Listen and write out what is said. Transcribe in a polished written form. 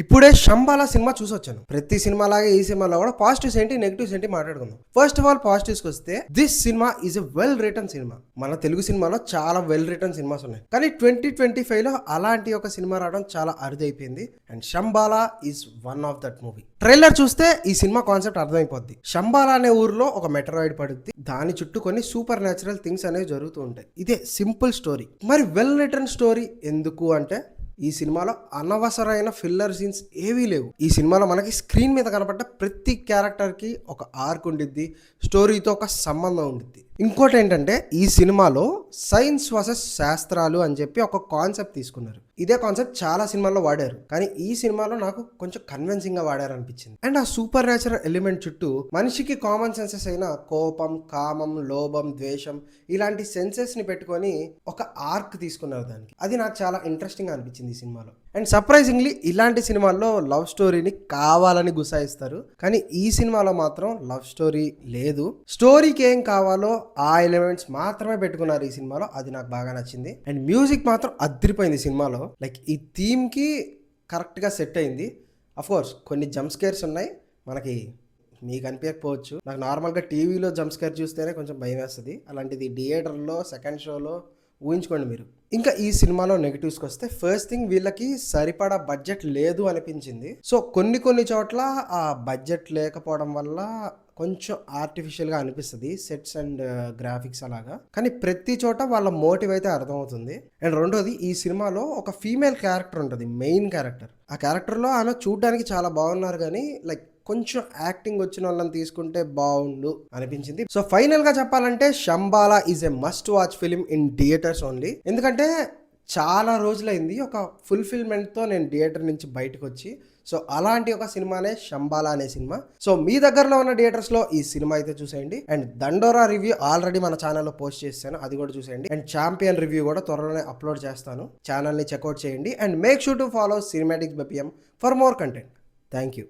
ఇప్పుడే శంబాల సినిమా చూసొచ్చాను. ప్రతి సినిమా లాగే ఈ సినిమాలో కూడా పాజిటివ్స్ ఏంటి నెగిటివ్స్ ఏంటి మాట్లాడుకుందాం. ఫస్ట్ ఆఫ్ ఆల్ పాజిటివ్స్ వస్తే this cinema is a well return cinema. మన తెలుగు సినిమాలో చాలా వెల్ రిటర్న్ సినిమాస్ ఉన్నాయి, కానీ 2025లో అలాంటి ఒక సినిమా రావడం చాలా అరుదైపోయింది. And Shambala is one of that movie. Trailer చూస్తే ఈ సినిమా కాన్సెప్ట్ అర్థమైపోద్ది. శంబాల అనే ఊర్లో ఒక మెటరాయిడ్ పడుద్ది, దాని చుట్టూ కొన్ని సూపర్ న్యాచురల్ థింగ్స్ అనేవి జరుగుతూ ఉంటాయి. ఇదే సింపుల్ స్టోరీ. మరి వెల్ రిటర్న్ స్టోరీ ఎందుకు అంటే, ఈ సినిమాలో అనవసరమైన ఫిల్లర్ సీన్స్ ఏవీ లేవు. ఈ సినిమాలో మనకి స్క్రీన్ మీద కనపడ్డ ప్రతి క్యారెక్టర్కి ఒక ఆర్క్ ఉండిద్ది, స్టోరీతో ఒక సంబంధం ఉండిద్ది. ఇంకోటి ఏంటంటే, ఈ సినిమాలో సైన్స్ వర్సెస్ శాస్త్రాలు అని చెప్పి ఒక కాన్సెప్ట్ తీసుకున్నారు. ఇదే కాన్సెప్ట్ చాలా సినిమాల్లో వాడారు, కానీ ఈ సినిమాలో నాకు కొంచెం కన్విన్సింగ్ గా వాడారు అనిపించింది. అండ్ ఆ సూపర్ న్యాచురల్ ఎలిమెంట్ చుట్టూ మనిషికి కామన్ సెన్సెస్ అయిన కోపం, కామం, లోభం, ద్వేషం ఇలాంటి సెన్సెస్ ని పెట్టుకొని ఒక ఆర్క్ తీసుకున్నారు దానికి. అది నాకు చాలా ఇంట్రెస్టింగ్ గా అనిపించింది ఈ సినిమాలో. అండ్ సర్ప్రైజింగ్లీ ఇలాంటి సినిమాల్లో లవ్ స్టోరీని కావాలని గుసాయిస్తారు, కానీ ఈ సినిమాలో మాత్రం లవ్ స్టోరీ లేదు. స్టోరీకి ఏం కావాలో ఆ ఎలిమెంట్స్ మాత్రమే పెట్టుకున్నారు ఈ సినిమాలో. అది నాకు బాగా నచ్చింది. అండ్ మ్యూజిక్ మాత్రం అదిరిపోయింది సినిమాలో. లైక్ ఈ థీమ్ కి కరెక్ట్ గా సెట్ అయింది. అఫ్ కోర్స్ కొన్ని జంప్ స్కేర్స్ ఉన్నాయి, మనకి మీకు అనిపించకపోవచ్చు. నాకు నార్మల్గా టీవీలో జంప్ స్కేర్ చూస్తేనే కొంచెం భయం వేస్తుంది, అలాంటిది థియేటర్లో సెకండ్ షోలో ఊహించుకోండి మీరు. ఇంకా ఈ సినిమాలో నెగిటివ్స్కి వస్తే, ఫస్ట్ థింగ్ వీళ్ళకి సరిపడా బడ్జెట్ లేదు అనిపించింది. సో కొన్ని చోట్ల ఆ బడ్జెట్ లేకపోవడం వల్ల కొంచెం ఆర్టిఫిషియల్గా అనిపిస్తుంది సెట్స్ అండ్ గ్రాఫిక్స్ అలాగా, కానీ ప్రతి చోట వాళ్ళ మోటివ్ అయితే అర్థమవుతుంది. అండ్ రెండోది, ఈ సినిమాలో ఒక ఫీమేల్ క్యారెక్టర్ ఉంటుంది, మెయిన్ క్యారెక్టర్. ఆ క్యారెక్టర్లో ఆమె చూడడానికి చాలా బాగున్నారు, కానీ లైక్ కొంచెం యాక్టింగ్ వచ్చిన వాళ్ళని తీసుకుంటే బాగుండు అనిపించింది. సో ఫైనల్ గా చెప్పాలంటే, Shambhala is a must watch film in theatres only. ఎందుకంటే చాలా రోజులైంది ఒక ఫుల్ఫిల్మెంట్తో నేను థియేటర్ నుంచి బయటకు వచ్చి. సో అలాంటి ఒక సినిమానే శంబాల అనే సినిమా. సో మీ దగ్గరలో ఉన్న థియేటర్స్లో ఈ సినిమా అయితే చూసేయండి. అండ్ దండోరా రివ్యూ ఆల్రెడీ మన ఛానల్లో పోస్ట్ చేస్తాను, అది కూడా చూసేయండి. అండ్ ఛాంపియన్ రివ్యూ కూడా త్వరలోనే అప్లోడ్ చేస్తాను, ఛానల్ని చెక్అవుట్ చేయండి. And make sure to follow cinematics by PM for more content. Thank you.